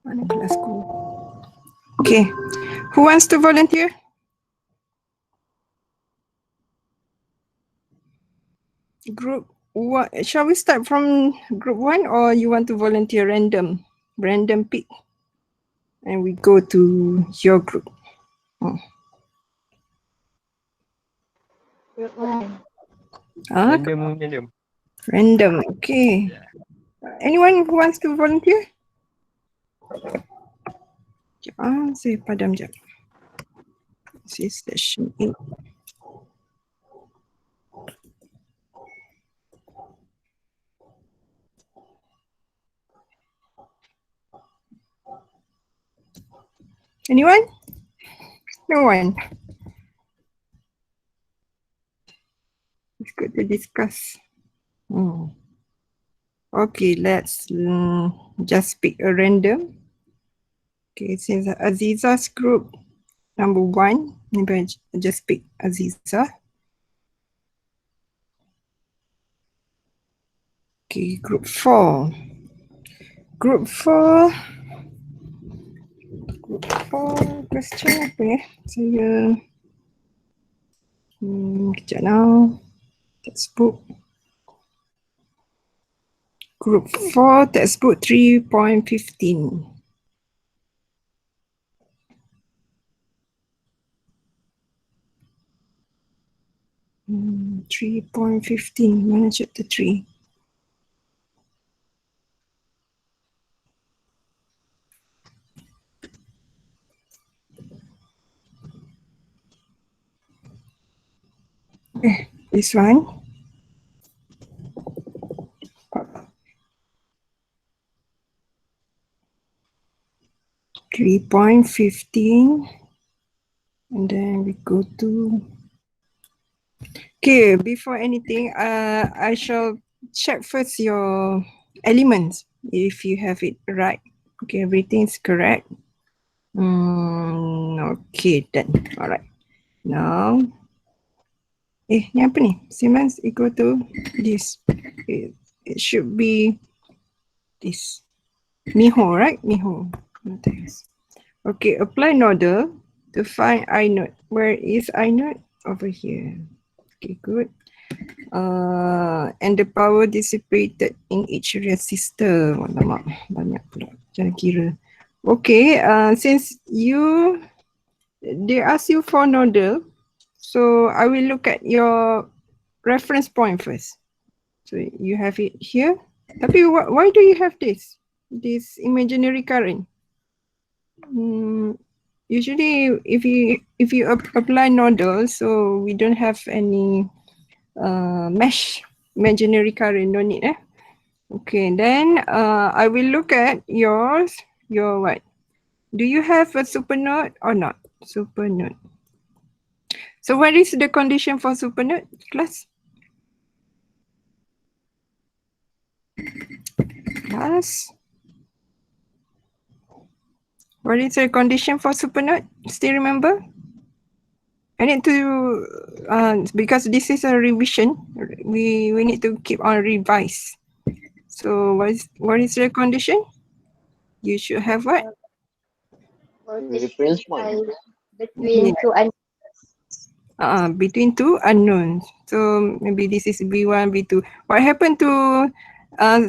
Mana kelasku? Okay. Who wants to volunteer? Group what? Shall we start from group 1 or you want to volunteer random pick? And we go to your group. Group 1. Random. Okay. Anyone who wants to volunteer? Saya padam jap. This is session 8. Anyone? No one. It's good to discuss. Okay, let's just pick a random. Okay, since Aziza's group number 1, maybe I just pick Aziza. Okay, group 4. Group 4. Group 4 question apa ya? Saya kejap now. Textbook. Group 4, textbook 3.15. Hmm, 3.15. Mana chapter 3? This one. .15 and then we go to okay. Before anything, I shall check first your elements if you have it right. Okay, everything is correct. Okay, then. All right. Now, ni apa ni? Siemens equal to this. It should be this. Miho, right? Miho. Okay, apply nodal to find I node. Where is I node? Over here. Okay, good. And the power dissipated in each resistor. Alamak, banyak pula. Jangan kira. Okay, since they ask you for nodal, so I will look at your reference point first. So you have it here. Tapi why do you have this imaginary current? Usually if you apply nodal, so we don't have any mesh imaginary current, no need. Okay, then I will look at your what? Do you have a supernode or not? Supernode. So what is the condition for supernode, class? Class. What is the condition for supernode? Still remember? I need to, because this is a revision, we need to keep on revise. So what is the condition? You should have what? Reference point. Between two unknowns. Between two unknowns. So maybe this is V1, V2. What happened to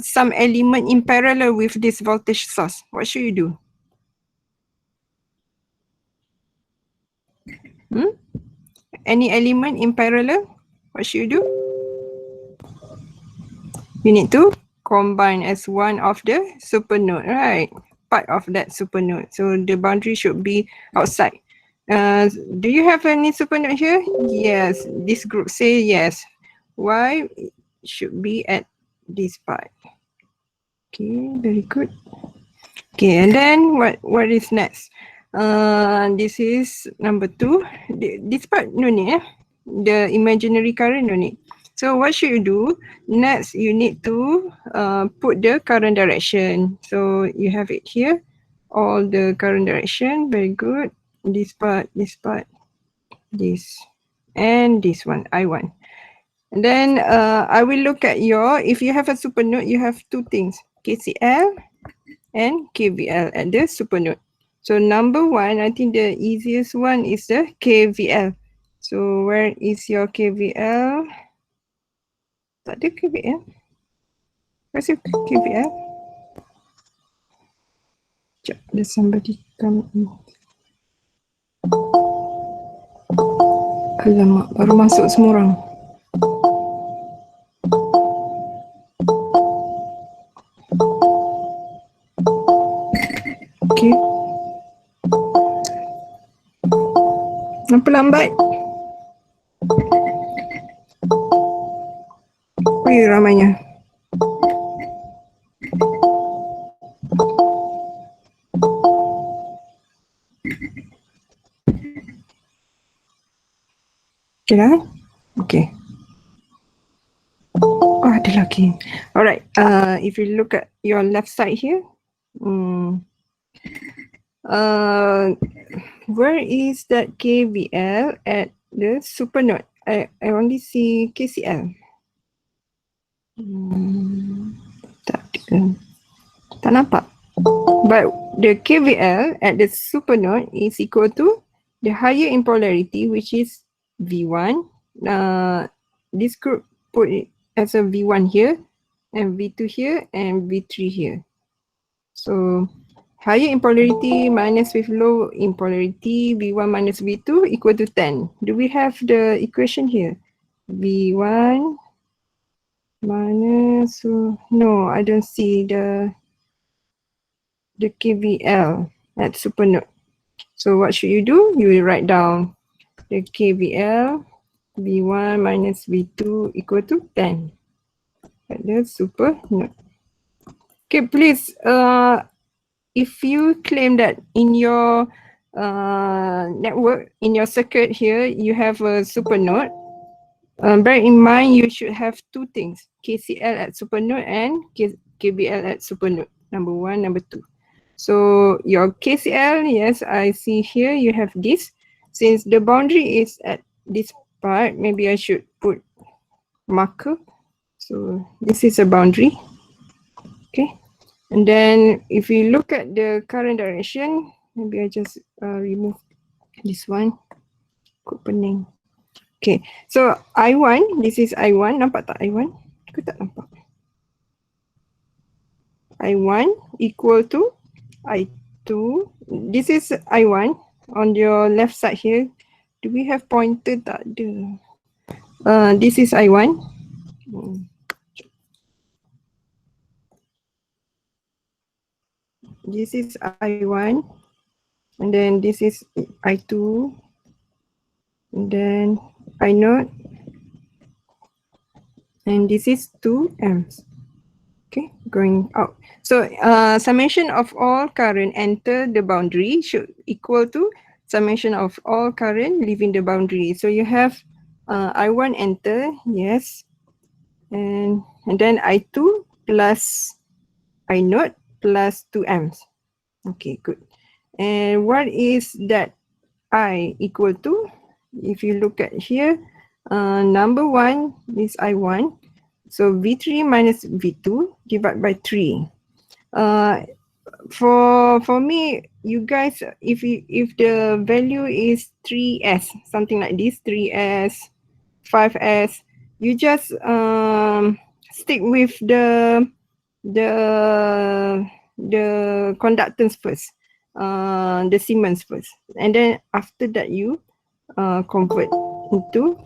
some element in parallel with this voltage source? What should you do? Any element in parallel, what should you do? You need to combine as one of the supernode, right? Part of that supernode. So the boundary should be outside. Do you have any supernode here? Yes, this group say yes. Why? It should be at this part. Okay, very good. Okay, and then what is next? This is number 2. This part no need, the imaginary current no need. So what should you do? Next, you need to put the current direction. So you have it here, all the current direction. Very good. This part, this, and this one, I1. And then I will look at if you have a supernode, you have two things, KCL and KVL at the supernode. So number one, I think the easiest one is the KVL. So where is your KVL? Tak ada KVL. Where's your KVL? Sekejap, there's somebody come in. Alamak, baru masuk semua orang. Okay. Kenapa lambat? Ui, ramainya. Okay dah? Okay. Oh, ada lagi. Alright, if you look at your left side here, where is that KVL at the supernode? I only see KCL. Tak nampak. But the KVL at the supernode is equal to the higher in polarity, which is V1. This group put it as a V1 here, and V2 here, and V3 here. So higher in polarity minus with low in polarity, V1 minus V2 equal to 10. Do we have the equation here? V1 minus, no, I don't see the KVL at supernode. So what should you do? You will write down the KVL V1 minus V2 equal to 10 at the supernode. Okay, please, if you claim that in your network, in your circuit here, you have a supernode, bear in mind you should have two things, KCL at supernode and KVL at supernode, number one, number two. So your KCL, yes, I see here you have this. Since the boundary is at this part, maybe I should put marker. So this is a boundary. Okay. And then if you look at the current direction, maybe I just remove this one. Kut pening. Okay. So I1, this is I1. Nampak tak I1? Aku tak nampak. I1 equal to I2. This is I1 on your left side here. Do we have pointer? Tak ada. This is I1. This is I1. And then this is I2. And then I0. And this is 2 amps. Okay, going out. So summation of all current enter the boundary should equal to summation of all current leaving the boundary. So you have I1 enter, yes. And then I2 plus I0 plus 2 amps. Okay, good. And what is that I equal to? If you look at here, number one is I1. So V3 minus V2 divided by 3. For me, you guys, if the value is 3S, something like this, 3S, 5S, you just stick with the conductance first, the Siemens first, and then after that you convert into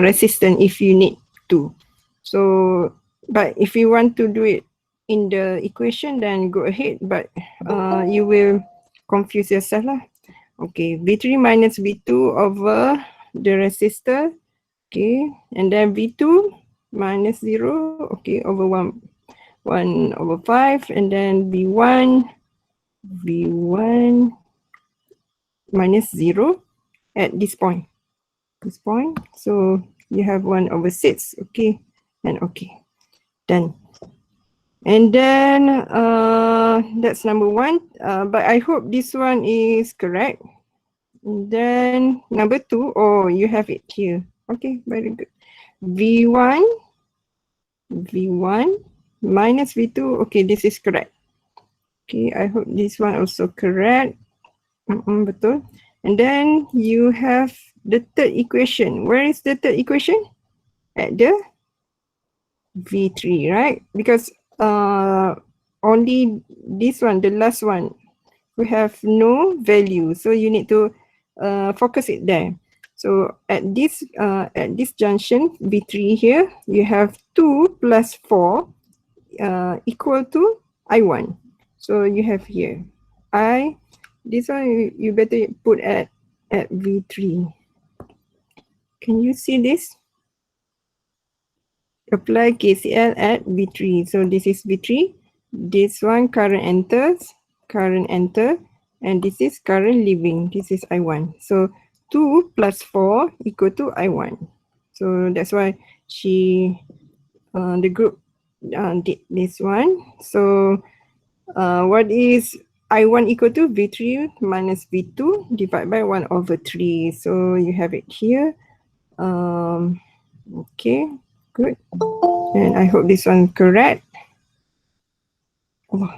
resistance if you need to. So, but if you want to do it in the equation, then go ahead, but you will confuse yourself lah. Okay, V3 minus V2 over the resistor, okay, and then V2 minus 0, okay, over 1 over 5, and then V1 minus 0 at this point. So you have 1 over 6, okay, and okay, done. And then that's number one, but I hope this one is correct. And then number 2, oh, you have it here. Okay, very good. V1 minus V2, okay, this is correct. Okay, I hope this one also correct. Betul. And then you have the third equation. Where is the third equation? At the V3, right? Because only this one, the last one, we have no value. So you need to focus it there. So at this junction, V3 here, you have 2 plus 4 equal to I1. So you have here, this one you better put at V3. Can you see this? Apply KCL at V3. So this is V3. This one current enters, and this is current leaving. This is I1. So 2 plus 4 equal to I1. So that's why the group did this one. So what is I1 equal to? V3 minus V2 divided by 1 over 3. So you have it here. Okay, good. And I hope this one correct. Oh.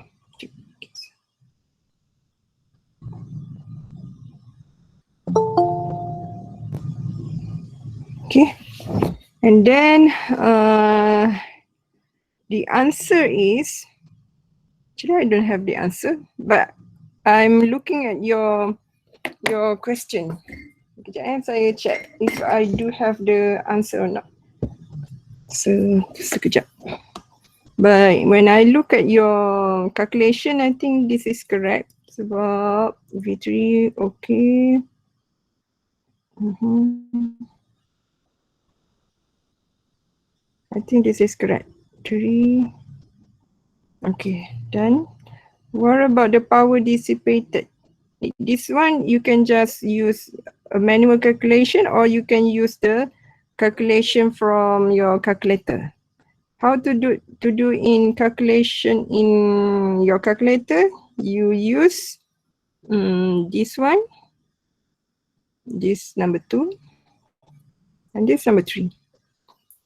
Okay, and then the answer is, actually I don't have the answer, but I'm looking at your question. Kejap saya check if I do have the answer or not. So sekejap. But when I look at your calculation, I think this is correct. Sebab V3, okay. I think this is correct. 3. Okay, done. What about the power dissipated? This one you can just use a manual calculation, or you can use the calculation from your calculator. How to do in calculation in your calculator? You use this one, this number 2, and this number 3.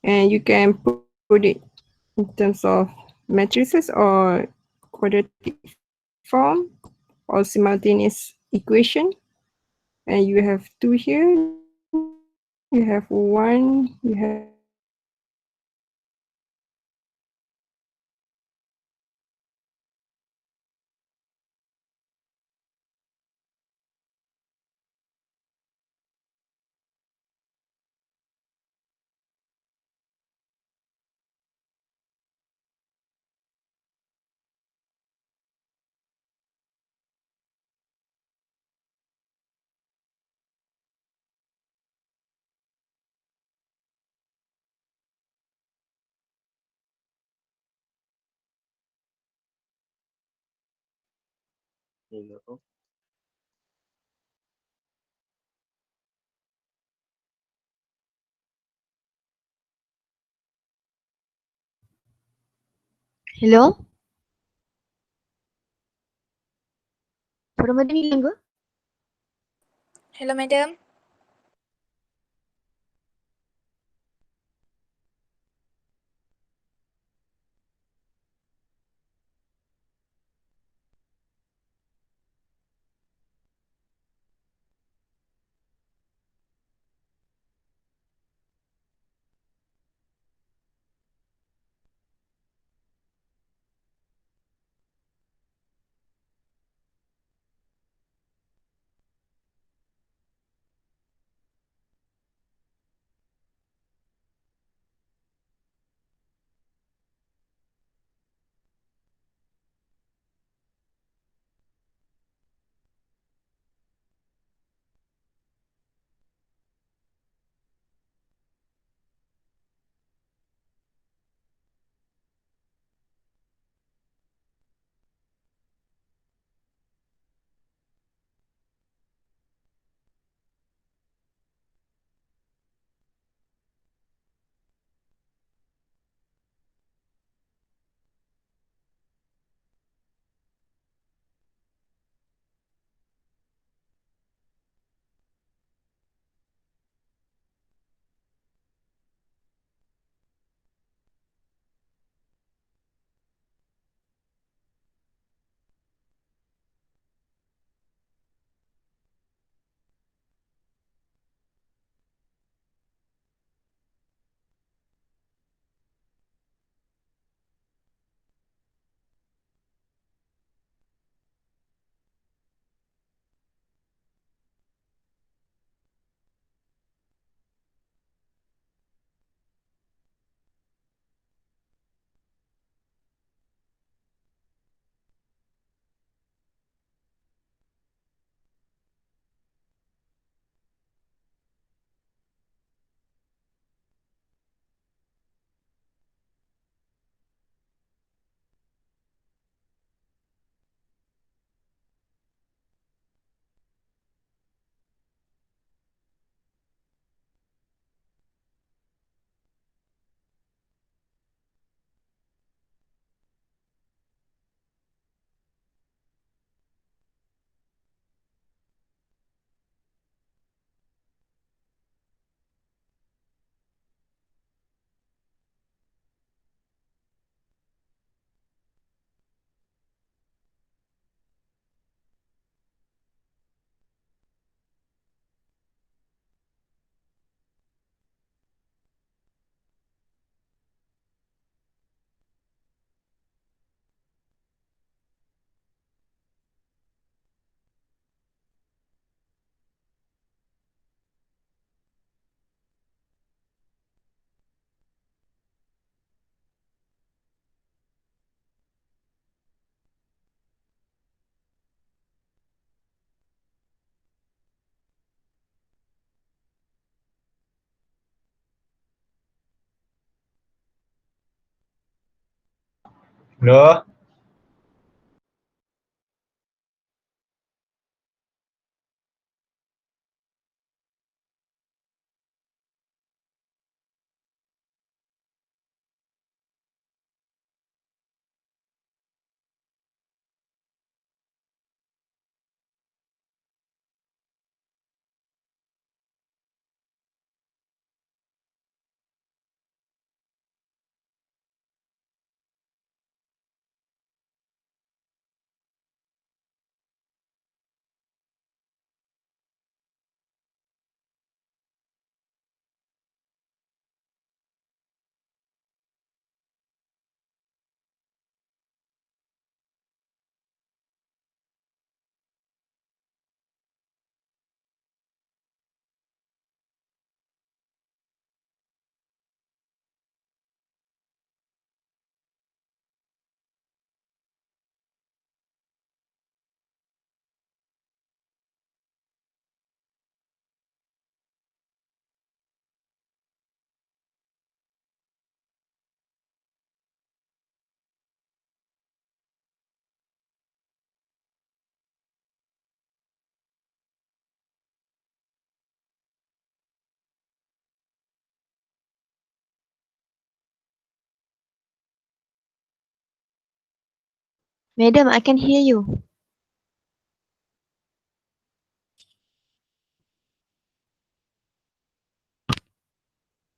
And you can put it in terms of matrices or quadratic form or simultaneous equation. And you have 2 here, you have 1, you have 3. Hello? Suara Madam hilang ke? Hello, madam. Hello? Madam, I can hear you.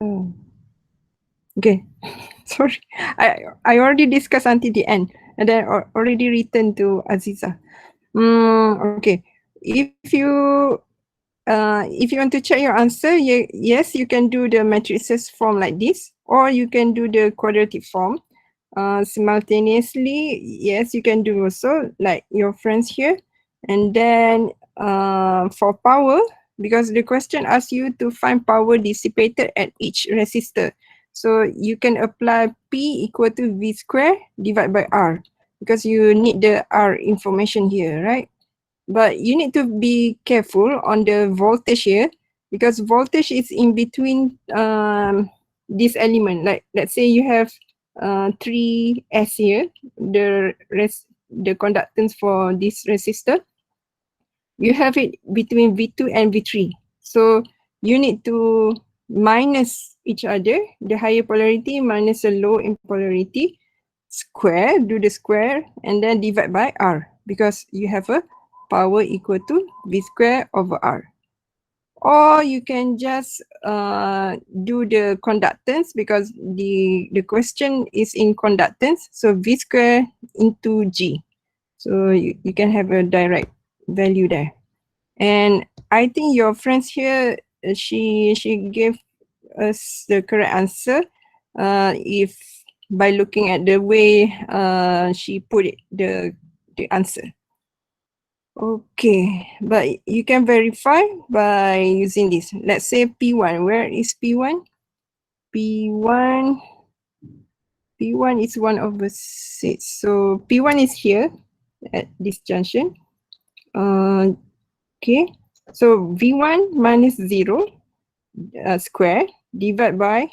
Oh. Okay. Sorry. I already discussed until the end and then already written to Aziza. Okay. If you want to check your answer, yes, you can do the matrices form like this, or you can do the quadratic form. Simultaneously, yes, you can do also like your friends here. And then for power, because the question asks you to find power dissipated at each resistor. So you can apply P equal to V square divided by R, because you need the R information here, right? But you need to be careful on the voltage here, because voltage is in between this element. Like let's say you have 3S here, the conductance for this resistor. You have it between V2 and V3. So you need to minus each other, the higher polarity minus the low in polarity, square, do the square, and then divide by R, because you have a power equal to V square over R. Or you can just do the conductance, because the question is in conductance, so V square into G. So you can have a direct value there. And I think your friends here, she gave us the correct answer if by looking at the way she put it, the answer. Okay, but you can verify by using this. Let's say P1. Where is P1? P1 is 1/6. So P1 is here at this junction. Okay, so V1 minus 0 square divided by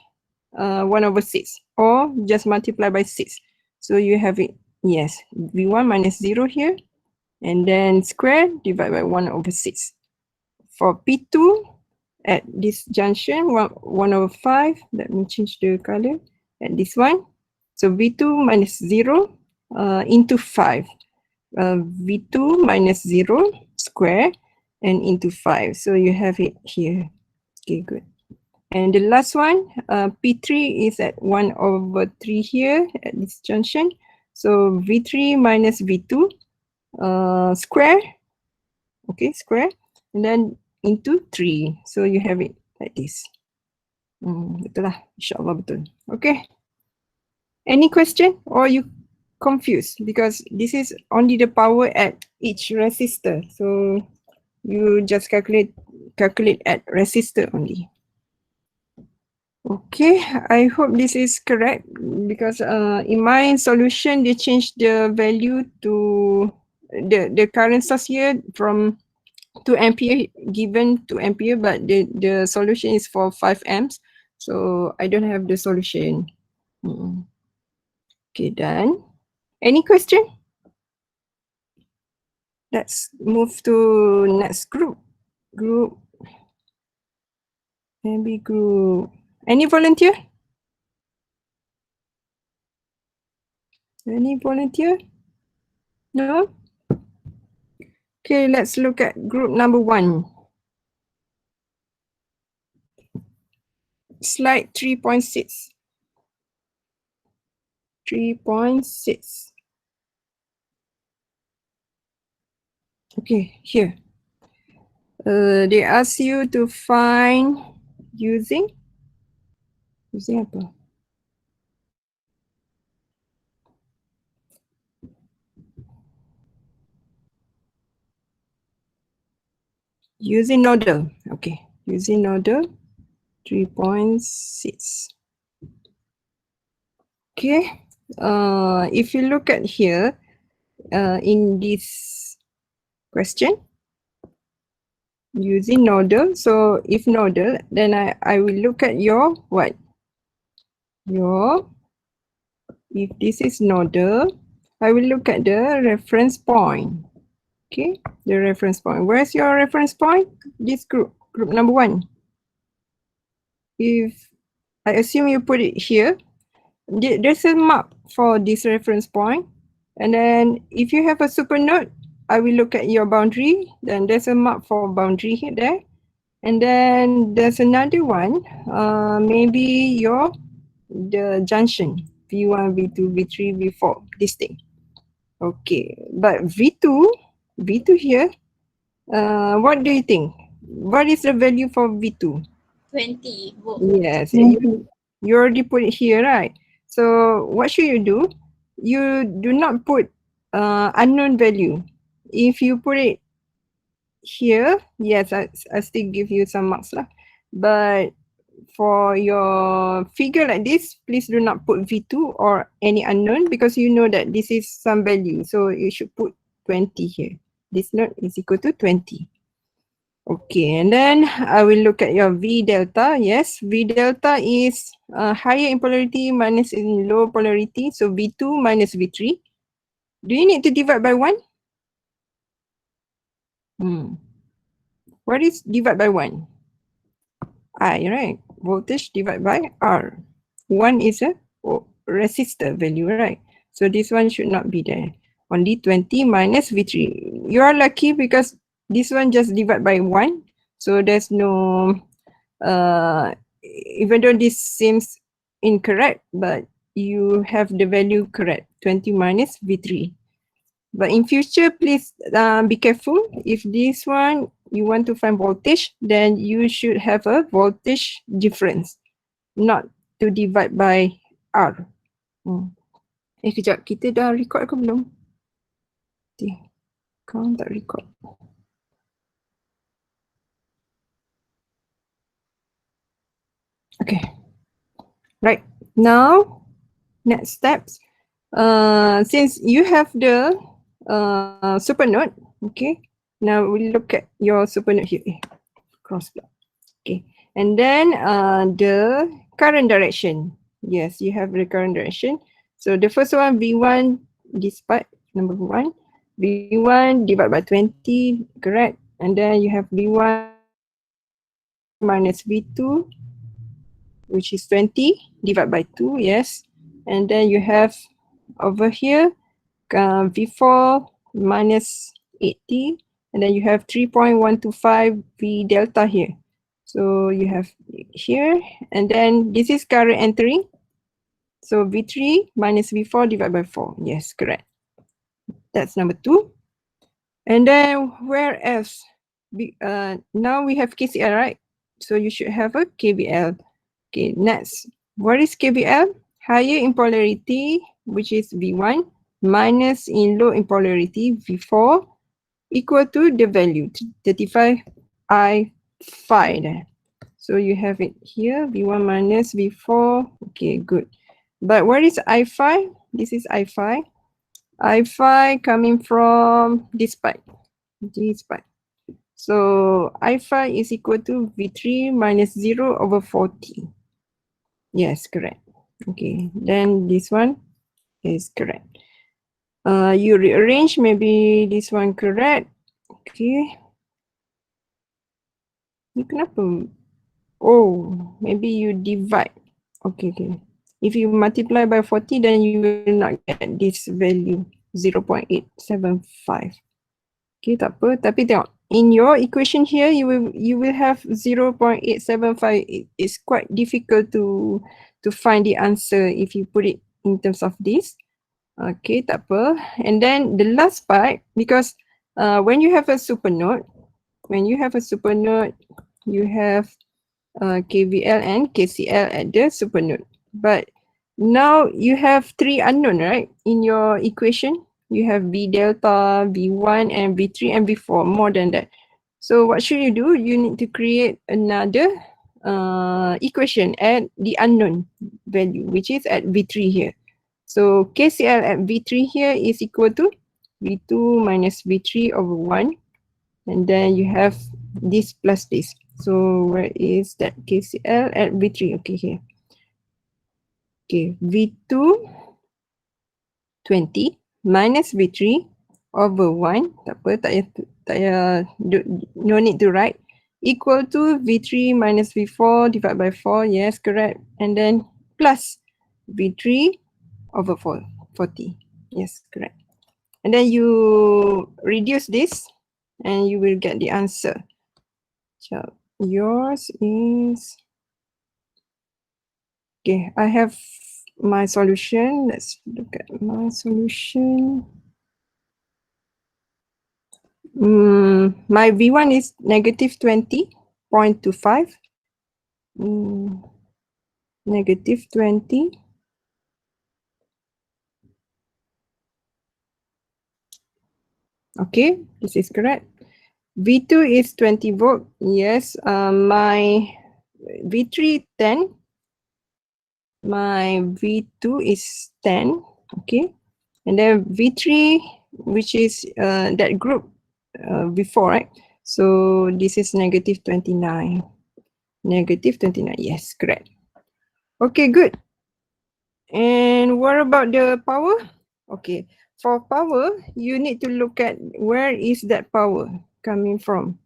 1/6, or just multiply by 6. So you have it, yes, V1 minus 0 here, and then square divided by 1/6. For P2 at this junction, 1/5, let me change the color at this one. So V2 minus 0 into 5. V2 minus 0 square and into 5. So you have it here. Okay, good. And the last one, P3 is at 1/3 here at this junction. So V3 minus V2 square, okay, square, and then into 3. So you have it like this. Betul lah, insyaAllah betul. Okay. Any question or you confused? Because this is only the power at each resistor. So you just calculate at resistor only. Okay, I hope this is correct, because in my solution they changed the value to the current source here from 2 ampere given 2 ampere, but the solution is for 5 amps, so I don't have the solution. Okay, done. Any question? Let's move to next group. Maybe group. Any volunteer? Any volunteer? No? Okay, let's look at group number 1. Slide 3.6. 3.6. Okay, here. They ask you to find using apa? Using Nodal. Okay, using Nodal 3.6. Okay, if you look at here, in this question, using Nodal. So if Nodal, then I will look at your what? If this is Nodal, I will look at the reference point. Okay, the reference point. Where's your reference point? This group number 1. If I assume you put it here, there's a map for this reference point. And then if you have a super node, I will look at your boundary. Then there's a map for boundary here there. And then there's another one, maybe the junction, V1, V2, V3, V4, this thing. Okay, but V2 here, what do you think? What is the value for V2? 20 volt. Yes, you already put it here, right? So what should you do? You do not put unknown value. If you put it here, yes, I still give you some marks lah. But for your figure like this, please do not put V2 or any unknown because you know that this is some value. So you should put 20 here. This node is equal to 20. Okay, and then I will look at your V delta. Yes, V delta is higher in polarity minus in low polarity. So V2 minus V3. Do you need to divide by 1? What is divide by 1? I, right? Voltage divided by R. 1 is a resistor value, right? So this one should not be there. Only 20 minus V3. You are lucky because this one just divide by 1. So there's no, even though this seems incorrect, but you have the value correct, 20 minus V3. But in future, please be careful. If this one, you want to find voltage, then you should have a voltage difference, not to divide by R. Kejap, kita dah record ke belum? Kau tak record. Okay. Right. Now, next steps. Since you have the super node, okay. Now we look at your super node here. Cross block. Okay. And then the current direction. Yes, you have the current direction. So the first one, V1, this part, number 1. V1 divided by 20, correct. And then you have V1 minus V2, which is 20, divided by 2, yes. And then you have over here, V4 minus 80, and then you have 3.125 V delta here. So you have here, and then this is current entering. So V3 minus V4 divided by 4. Yes, correct. That's number 2. And then where else? Now we have KCL, right? So you should have a KVL. Okay, next. What is KVL? Higher in polarity, which is V1, minus in low in polarity, V4, equal to the value, 35 I5. So you have it here, V1 minus V4. Okay, good. But what is I5? This is I5. I5 coming from this part. This part. So I5 is equal to V3 minus 0 over 40. Yes, correct. Okay, then this one is correct. You rearrange, maybe this one correct. Okay. Ni kenapa? Oh, maybe you divide. Okay. If you multiply by 40, then you will not get this value, 0.875. Okay, tak apa. Tapi tengok, in your equation here, you will have 0.875. It's quite difficult to find the answer if you put it in terms of this. Okay, tak apa. And then the last part, because when you have a supernode, you have KVL and KCL at the supernode. But now you have three unknown, right? In your equation, you have V delta, V1, and V3, and V4, more than that. So what should you do? You need to create another equation at the unknown value, which is at V3 here. So KCL at V3 here is equal to V2 minus V3 over 1. And then you have this plus this. So where is that KCL at V3? Okay, here. Okay, V2 20 minus V3 over 1. Tak apa, no need to write. Equal to V3 minus V4 divided by 4. Yes, correct. And then plus V3 over 40. Yes, correct. And then you reduce this and you will get the answer. So yours is, okay, I have my solution. Let's look at my solution. My V1 is negative 20.25. Negative 20. Okay, this is correct. V2 is 20 volt. Yes, my V3 10. My V2 is 10. Okay, and then V3, which is that group before, right? So this is negative 29. Negative 29, yes, correct. Okay, good. And what about the power? Okay, for power, you need to look at where is that power coming from.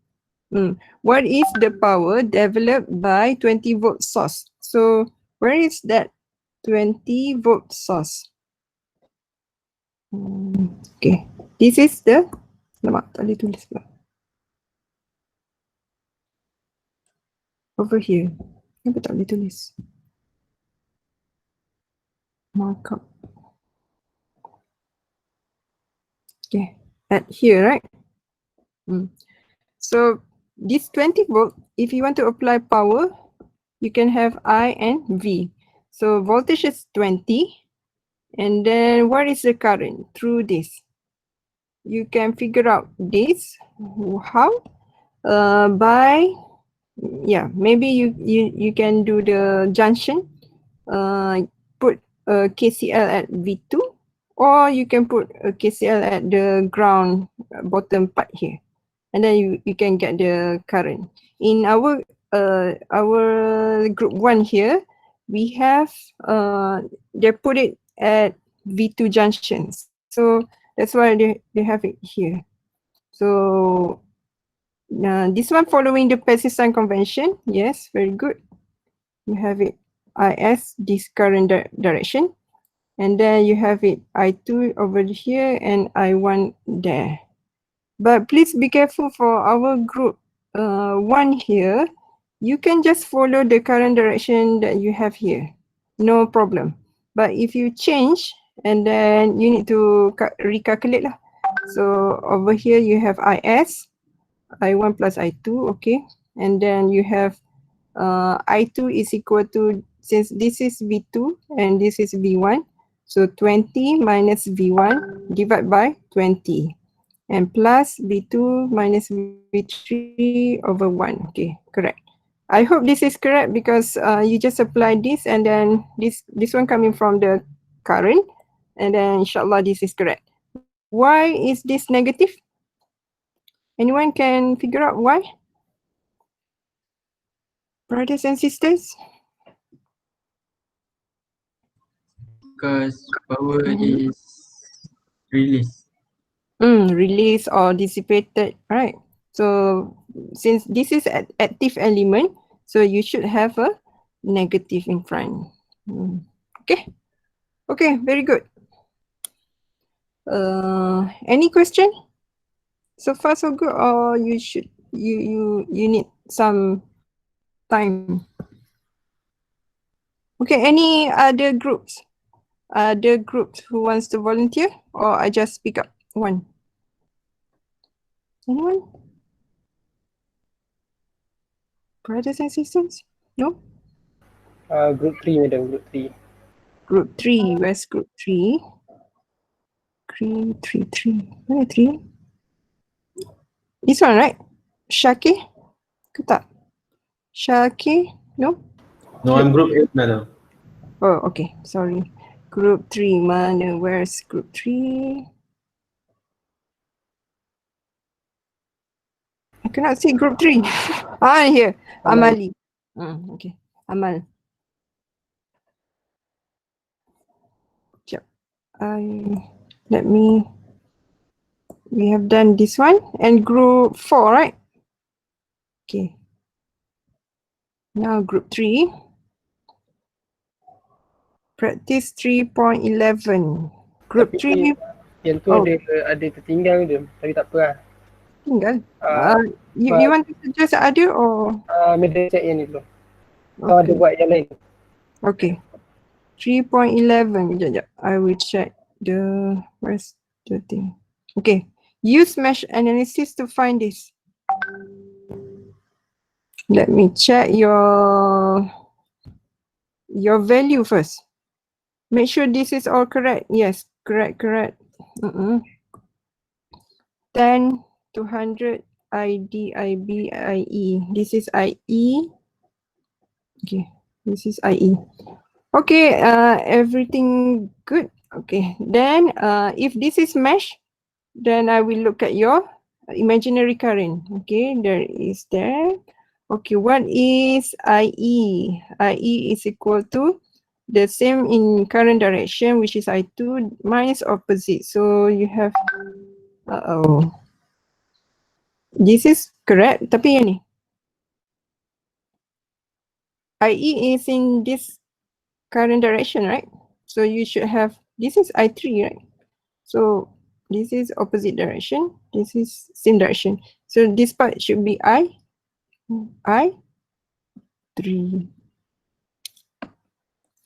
What is the power developed by 20 volt source? So where is that 20 volt source? Okay, this is the, tak boleh tulis pula. Over here. Kenapa tak boleh tulis? Markup. Okay, at here, right? So this 20 volt, if you want to apply power, you can have I and V. So voltage is 20. And then what is the current through this? You can figure out this. How? By, yeah, maybe you can do the junction. Put a KCL at V2, or you can put a KCL at the ground bottom part here, and then you can get the current. In our group 1 here, we have they put it at V2 junction, so that's why they have it here. So this one following the passive sign convention. Yes, very good. You have it IS, this current direction. And then you have it I2 over here and I1 there. But please be careful for our group 1 here. You can just follow the current direction that you have here. No problem. But if you change, and then you need to recalculate lah. So over here you have IS, I1 plus I2, okay. And then you have I2 is equal to, since this is V2 and this is V1, so 20 minus V1 divided by 20. And plus V2 minus V3 over 1. Okay, correct. I hope this is correct because you just apply this and then this one coming from the current, and then inshallah this is correct. Why is this negative? Anyone can figure out why? Brothers and sisters? Because power is Release. Release or dissipated, right? So since this is an active element, so you should have a negative in front. Okay. Okay, very good. Any question? So far so good, or you need some time? Okay, any other groups? Other groups who wants to volunteer, or I just pick up one? Anyone? Brothers and sisters? No? Group 3, madam, group 3. Group 3, where's group 3? 3. Where 3? This one, right? Shaki? Ke tak? Shaki? No? No, I'm group 8, madam. Oh, okay. Sorry. Group 3 mana? Where's group 3? I cannot see group 3. Here. Amali. Okay. Amal. We have done this one and group 4, right? Okay. Now group 3. Practice 3.11. Group Tapi 3. yang tu ada tertinggal dia, tapi tak apa lah. Tinggal. Ah, You want to suggest ada or? Madam check yang ni dulu. Kau ada buat yang lain. Okay. 3.11. Sekejap. I will check where's the thing. Okay. Use mesh analysis to find this. Let me check your value first. Make sure this is all correct. Yes, correct. 10, 200, ID, IB, IE. This is IE. Okay, this is IE. Okay, everything good. Okay, then if this is mesh, then I will look at your imaginary current. Okay, there. Okay, what is IE? IE is equal to the same in current direction, which is I2 minus opposite. So you have, this is correct, tapi yang ni. IE is in this current direction, right? So you should have, this is I3, right? So this is opposite direction, this is same direction. So this part should be I3.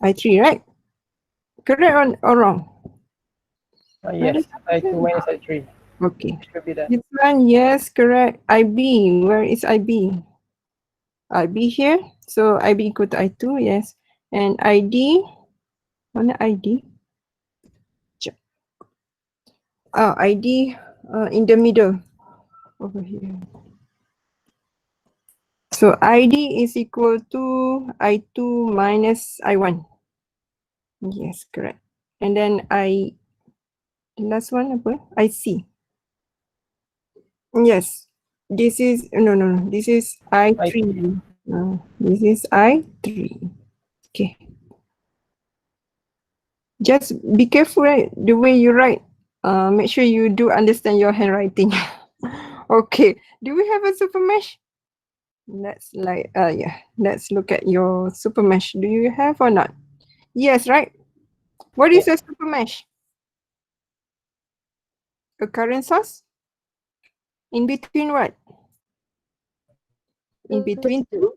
I3, right? Correct or wrong? Yes, I2 minus I3. Okay. Should be that. This one, yes, correct. IB, where is IB? IB here. So IB equal to I2, yes. And ID, mana ID? ID in the middle, over here. So ID is equal to I2 minus I1. Yes, correct. And then the last one apa? IC. Yes, this is, no, this is I3. This is I3. Okay. Just be careful, right? The way you write. Make sure you do understand your handwriting. Okay. Do we have a super mesh? Let's let's look at your super mesh. Do you have or not? Yes, right? What is a super mesh? A current source? In between what? In between two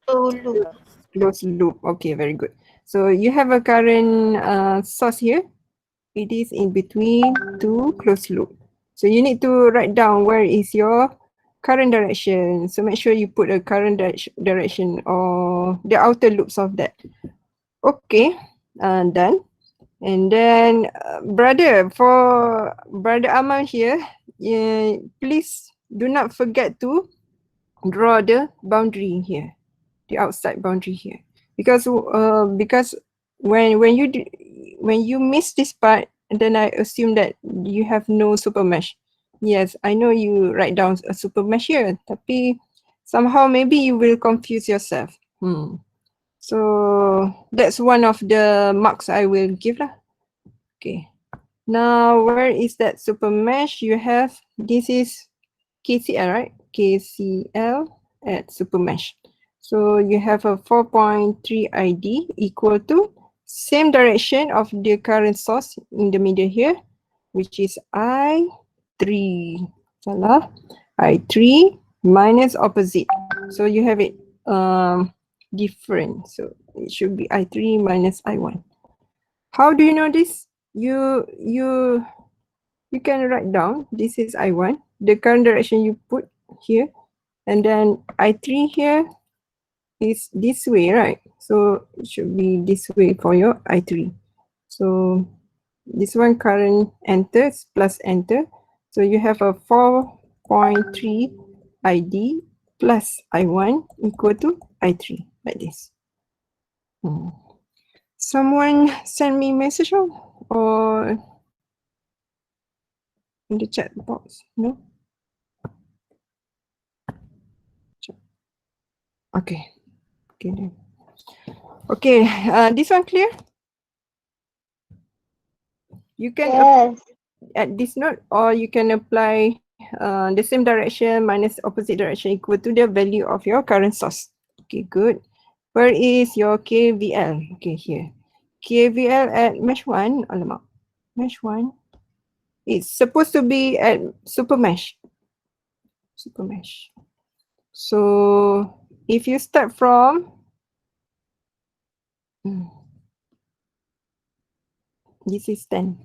closed loop. Okay, very good. So you have a current source here. It is in between two closed loop. So you need to write down where is your current direction. So make sure you put a current direction or the outer loops of that. Okay, done. And then for brother Amal here, please do not forget to draw the boundary here, the outside boundary here, because when you miss this part, then I assume that you have no super mesh. Yes, I know you write down a super mesh here, tapi somehow maybe you will confuse yourself. So that's one of the marks I will give lah. Okay. Now, where is that super mesh? You have, this is KCL, right? KCL at super mesh. So you have a 4.3 ID equal to same direction of the current source in the middle here, which is I3. Salah. I3 minus opposite. So you have it different. So it should be I3 minus I1. How do you know this? You can write down, this is I1, the current direction you put here, and then I3 here is this way, right? So it should be this way for your I3. So this one current enters plus enter. So you have a 4.3 ID plus I1 equal to I3, like this. Someone send me message or in the chat box? No? Okay. Okay then. Okay, this one clear? You can Yes. at this node, or you can apply the same direction minus opposite direction equal to the value of your current source. Okay, good. Where is your KVL? Okay, here. KVL at mesh 1, alamak. Mesh 1. It's supposed to be at super mesh. Super mesh. So if you start from this is 10.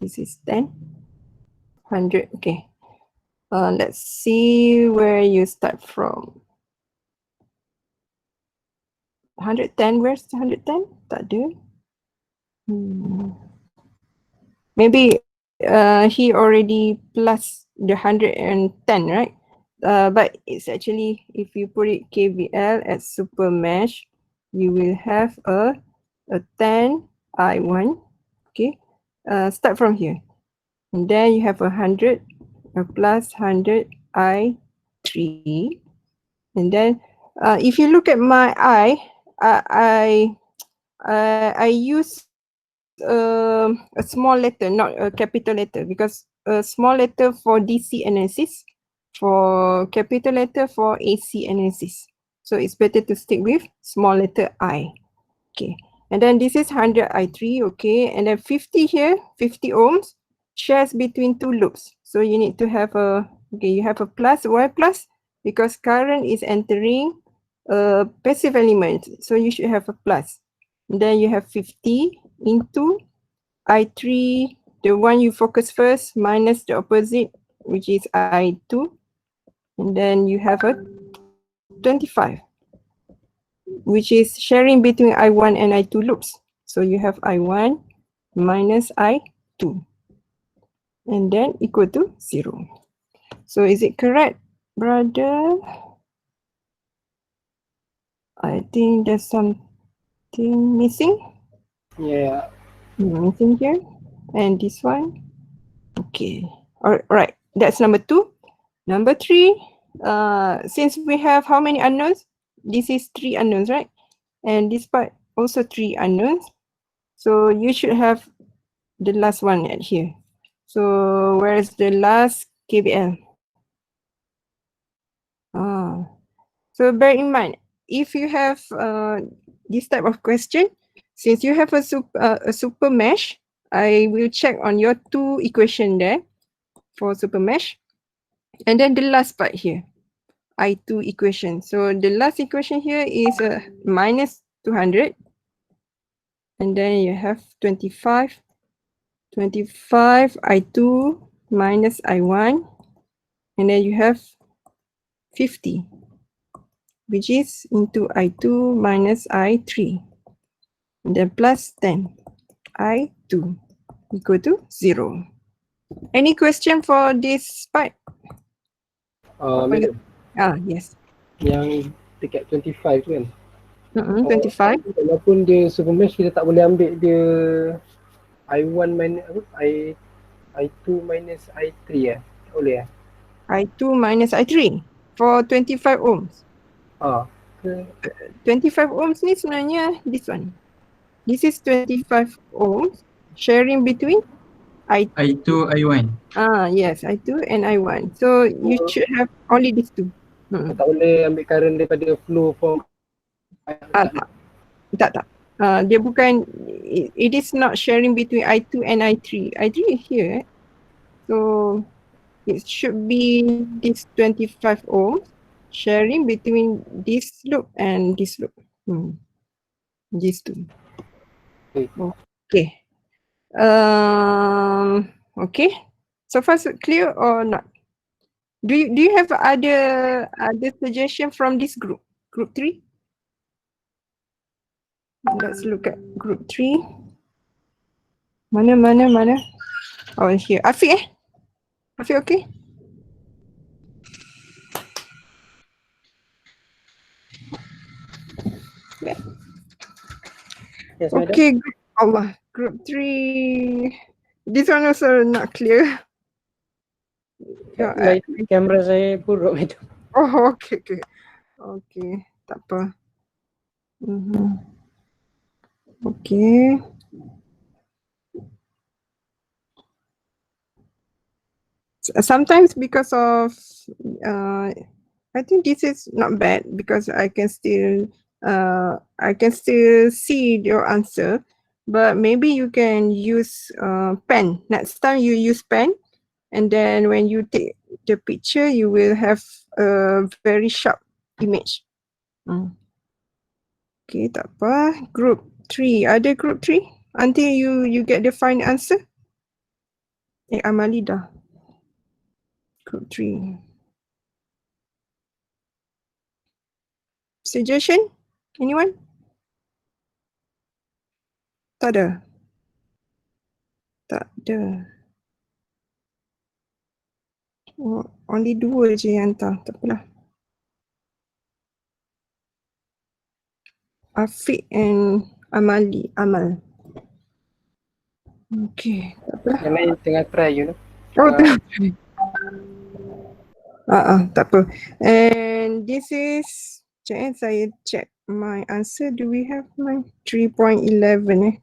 This is 10. 100. Okay. Let's see where you start from. 110, where's 110? Tak ada. Maybe he already plus the 110, right? But it's actually, if you put it KVL at super mesh, you will have a 10 I1. Okay. Start from here. And then you have 100 plus 100 I3. And then if you look at my I use a small letter, not a capital letter, because a small letter for DC analysis, for capital letter for AC analysis. So it's better to stick with small letter I. Okay. And then this is 100 I3, okay. And then 50 here, 50 ohms, shares between two loops. So you need to have a, okay, you have a plus. Why plus? Because current is entering a passive element. So you should have a plus. And then you have 50 into I3, the one you focus first, minus the opposite, which is I2. And then you have a 25, which is sharing between I1 and I2 loops. So you have I1 minus I2. And then equal to 0. So is it correct, brother? I think there's something missing. Yeah. Missing here. And this one. Okay. All right. That's number 2. Number 3, since we have how many unknowns? This is 3 unknowns, right? And this part also 3 unknowns. So you should have the last one at here. So where's the last KVL? So bear in mind, if you have this type of question, since you have a super mesh, I will check on your 2 equation there for super mesh. And then the last part here, I2 equation. So the last equation here is minus 200. And then you have 25 I2 minus I1. And then you have 50, which is into I2 minus I3. And then plus 10, I2 equal to 0. Any question for this part? Madam, Yes. yang dekat 25 tu kan. 25. Walaupun dia super mesh, kita tak boleh ambil dia I1 minus apa? I2 minus I3 tak boleh I2 minus I3 for 25 ohms. 25 ohms ni sebenarnya this one. This is 25 ohms. sharing between I2. I2, I1. Yes, I2 and I1. So you should have only these two. Tak boleh ambil current daripada flow from Tak. Dia bukan, it is not sharing between I2 and I3. I3 is here. So it should be this 25 ohms sharing between this loop and this loop. These two. Okay. Okay. So far so clear or not? Do you have other suggestion from this group? Group 3? Let's look at group 3. Mana? Oh, here. Afiq Afiq, okay? Yes, madam. Okay, group 3. This one also not clear. My camera saya buruk, madam. Oh, okay. Okay, tak apa. Okay. Sometimes because of I think this is not bad because I can still see your answer, but maybe you can use pen. Next time you use pen, and then when you take the picture, you will have a very sharp image. Okay, tak apa. Group 3. Ada group 3? Until you get the final answer? Amali dah. Group 3. Suggestion? Anyone? Tak ada. Oh, only 2 je yang hantar. Tak apalah. Afiq and Amal. Okay, tak apalah. Yang lain tengah try, you know. Oh, tak apa. And this is, saya check my answer. Do we have my 3.11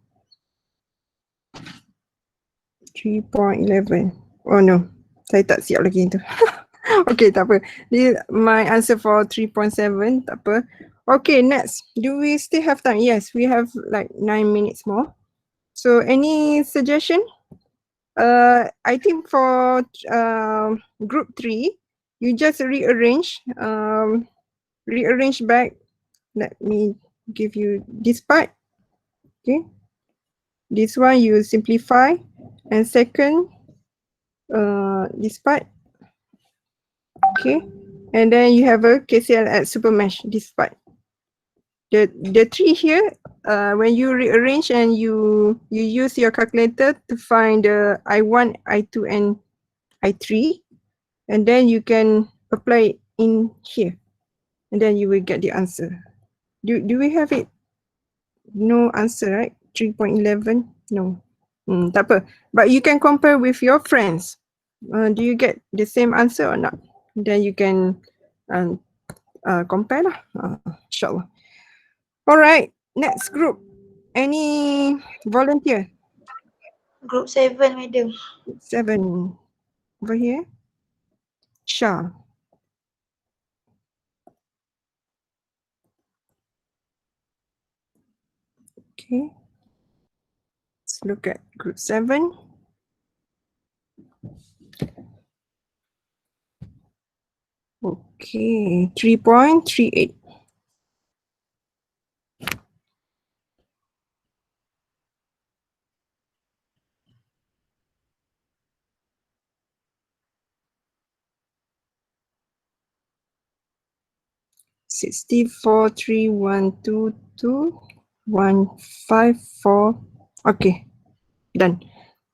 3.11. Oh no, saya tak siap lagi tu. Okay, tak apa. This my answer for 3.7, tak apa. Okay, next. Do we still have time? Yes, we have like 9 minutes more. So any suggestion? I think for group 3, you just rearrange back. Let me give you this part. Okay. This one you simplify, and second, this part. Okay, and then you have a KCL at supermesh, this part. The 3 here, when you rearrange and you use your calculator to find the I1, I2 and I3, and then you can apply in here, and then you will get the answer. Do we have it? No answer, right? 3.11? No. Tak apa. But you can compare with your friends. Do you get the same answer or not? Then you can compare lah. Inshallah. All right. Next group. Any volunteer? Group 7, madam. 7. Over here. Shah. Okay. Let's look at group 7. Okay, 3.38. Sixty-four, 3, 1, 2, 2, 1, 5, 4. Okay, done.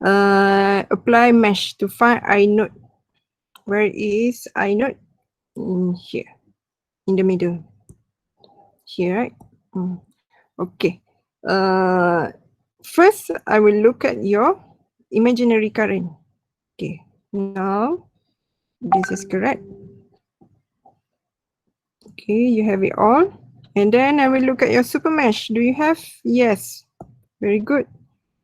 Apply mesh to find I node. Where is I node? In here, in the middle. Here, right? Okay. First, I will look at your imaginary current. Okay. Now, this is correct. Okay, you have it all. And then I will look at your super mesh. Do you have? Yes. Very good.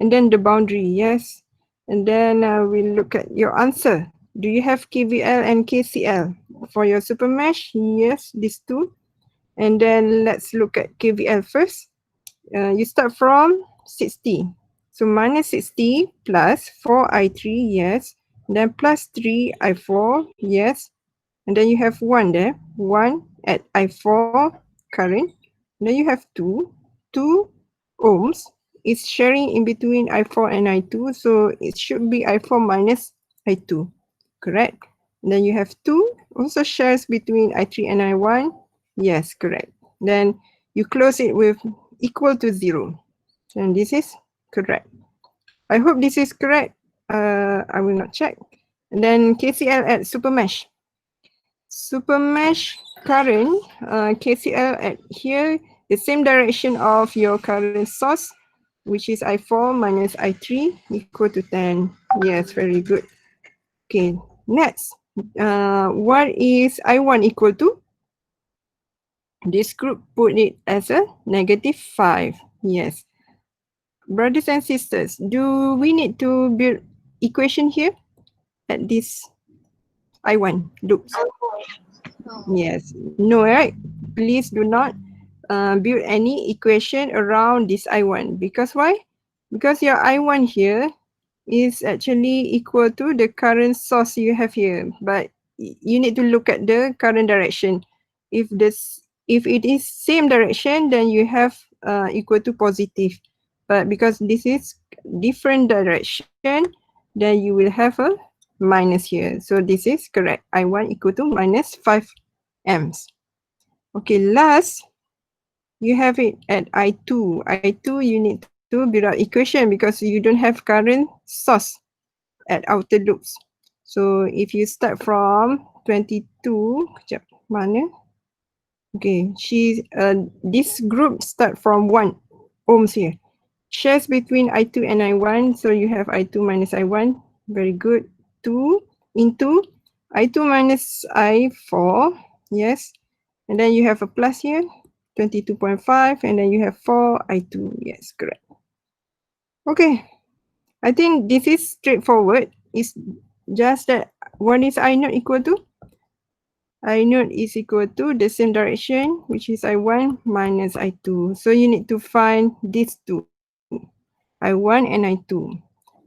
and then the boundary, yes. And then we'll look at your answer. Do you have KVL and KCL for your super mesh? Yes, these two. And then let's look at KVL first. You start from 60. So minus 60 plus 4i3, yes. And then plus 3i4, yes. And then you have 1 there. 1 at i4 current. And then you have 2 ohms. It's sharing in between i4 and i2. So it should be i4 minus i2. Correct. And then you have 2 also shares between i3 and i1. Yes, correct. Then you close it with equal to 0. And this is correct. I hope this is correct. I will not check. And then KCL at super mesh. Super mesh current, KCL at here, the same direction of your current source, which is I4 minus I3 equal to 10. Yes, very good. Okay, next. What is I1 equal to? This group put it as a -5. Yes. Brothers and sisters, do we need to build equation here at this I1 loops? Yes. No, right? Please do not build any equation around this I1. Because why? Because your I1 here is actually equal to the current source you have here. But you need to look at the current direction. If it is same direction, then you have equal to positive. But because this is different direction, then you will have a minus here. So this is correct. I1 equal to minus 5 amps. Okay, last, you have it at I2. I2, you need to build out equation because you don't have current source at outer loops. So if you start from 22, kejap, mana? Okay, this group start from 1 ohms here. Shares between I2 and I1, so you have I2 minus I1, very good. 2 into I2 minus I4, yes. And then you have a plus here, 22.5, and then you have 4 I2, yes, correct. Okay, I think this is straightforward. It's just that what is I naught equal to? I naught is equal to the same direction, which is I1 minus I2. So you need to find these two, I1 and I2.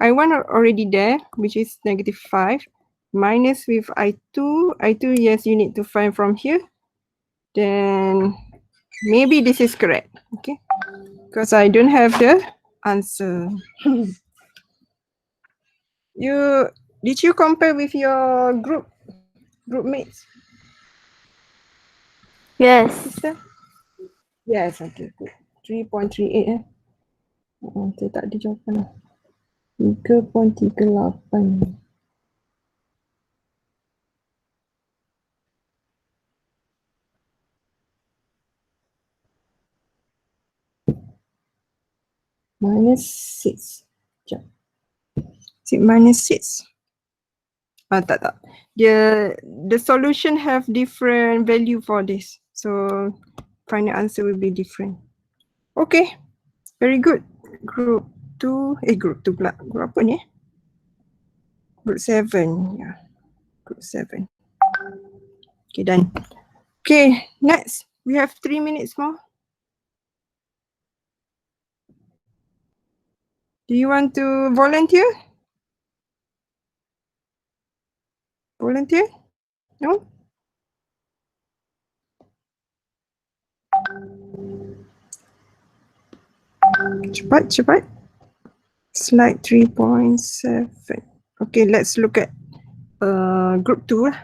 I1 are already there, which is -5, minus with I2. I2, yes, you need to find from here. Then maybe this is correct, okay? Because I don't have the answer. Did you compare with your group mates? Yes. Sister? Yes, okay, good. 3.38 saya tak ada jawapan lah. 3.38. -6. Sekejap. Is it -6? Tak. The solution have different value for this. So final answer will be different. Okay, very good. Group 2, group 2 pula. Group apa ni? Group 7. Yeah, group 7. Okay, done. Okay, next. We have 3 minutes more. Do you want to volunteer? Volunteer? No? Cepat. Slide 3.7. Okay, let's look at group 2 lah.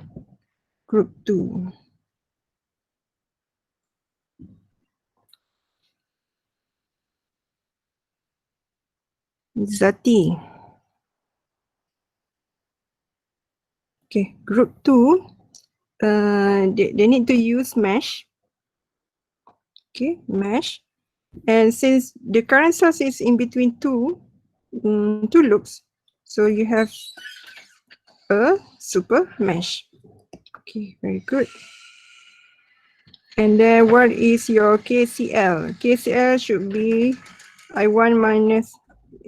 Group 2. Zati. Okay, group 2, they need to use mesh. Okay, mesh. And since the current source is in between two loops, so you have a super mesh. Okay, very good. And then what is your KCL? KCL should be I1 minus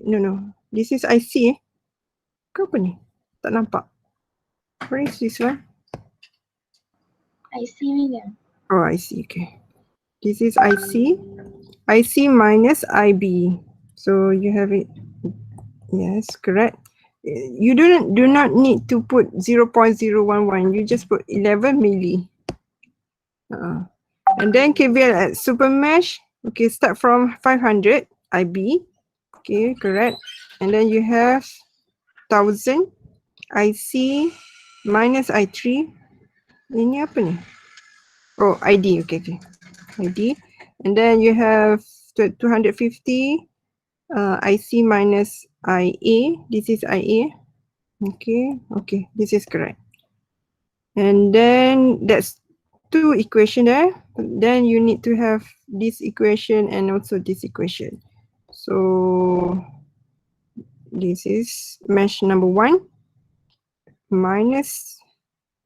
No. This is IC. Ke apa ni? Tak nampak. Where is this one? I see, madam. Oh, IC. Okay. This is IC. IC minus IB. So you have it. Yes, correct. You do not need to put 0.011. You just put 11 milli. And then KVL at super mesh. Okay, start from 500 IB. Okay, correct. And then you have 1000 IC minus I3. Ini apa ni? Oh, ID. Okay, okay. ID. And then you have 250 IC minus IA. This is IA. Okay, okay. This is correct. And then that's two equation there. Then you need to have this equation and also this equation. So this is mesh number 1 minus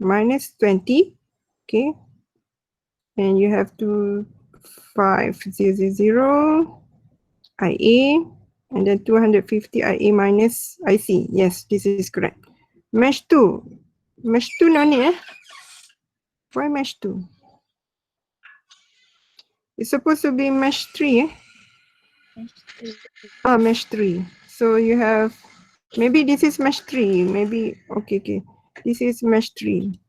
20. Okay. And you have to 500 IA and then 250 IA minus IC. Yes, this is correct. Mesh 2. Mesh 2 no need. Why mesh 2? It's supposed to be mesh 3. Mesh 3. So you have, maybe this is mesh 3. Maybe, okay, okay. This is mesh 3.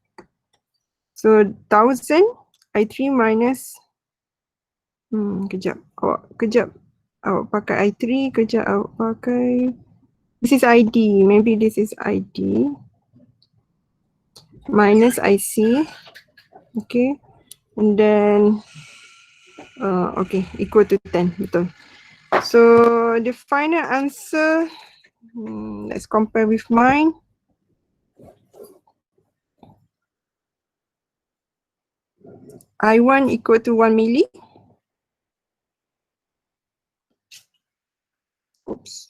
So 1000 I3 minus, kejap. Awak pakai I3, kejap awak pakai, this is ID. Maybe this is ID. Minus IC. Okay. And then, okay, equal to 10. Betul. So the final answer, let's compare with mine. I1 equal to 1 milli. Oops.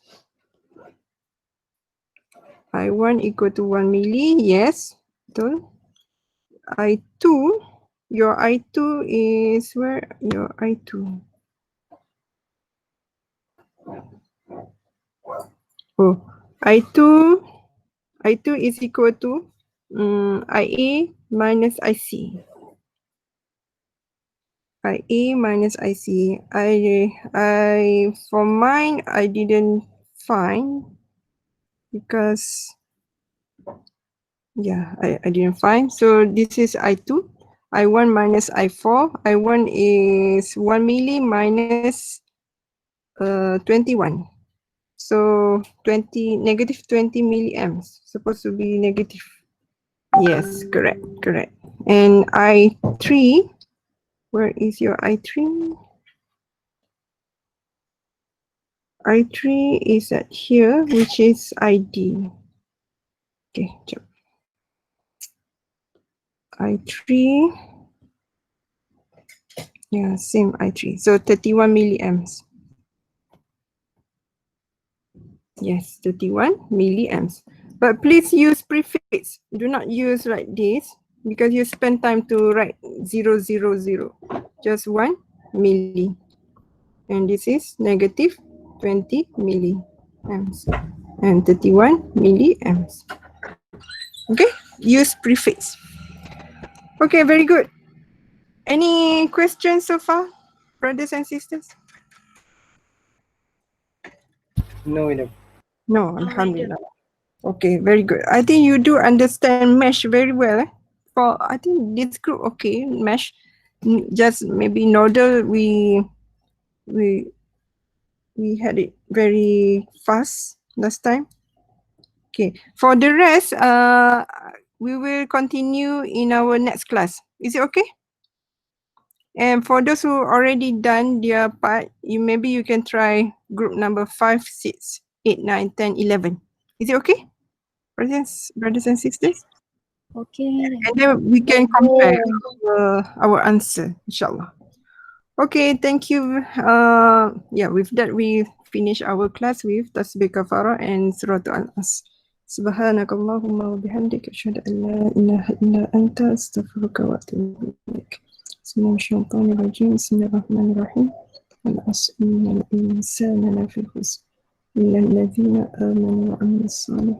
I1 equal to 1 milli. Yes. Betul. I2, your I2 is where? Your I2. Oh, I2 is equal to IA minus IC. IA minus IC. For mine, I didn't find because, yeah, I didn't find. So this is I2. I1 minus I4. I1 is 1 milli minus 21. So negative 20 milliamps. Supposed to be negative. Yes, correct. And I3, where is your I3? I3 is at here, which is ID. Okay, I3. Yeah, same I3. So 31 milliamps. Yes, 31 milliamps. But please use prefix. Do not use like this because you spend time to write 000. Just 1 milli. And this is negative 20 milliamps and 31 milliamps. Okay, use prefix. Okay, very good. Any questions so far, brothers and sisters? No, madam. No, alhamdulillah. Okay, very good. I think you do understand mesh very well. For I think this group, okay, mesh. Just maybe Nodal, we had it very fast last time. Okay, for the rest, we will continue in our next class. Is it okay? And for those who already done their part, maybe you can try group number 5, 6, 8, 9, 10, 11. Is it okay? Brothers and sisters? Okay, madam. And then we can compare our answer, inshallah. Okay, thank you. Yeah, with that we finish our class with Tasbih Kafara and Surah Al-As. Subhanakallahumma wa bihamdika asyhadu an la ilaha illa anta astaghfiruka wa atubu ilaik. Bismillahirrahmanirrahim. Bismillahirrahmanirrahim. Al-asr innal insana lafi khusr إلا الذين آمنوا وعملوا الصالحات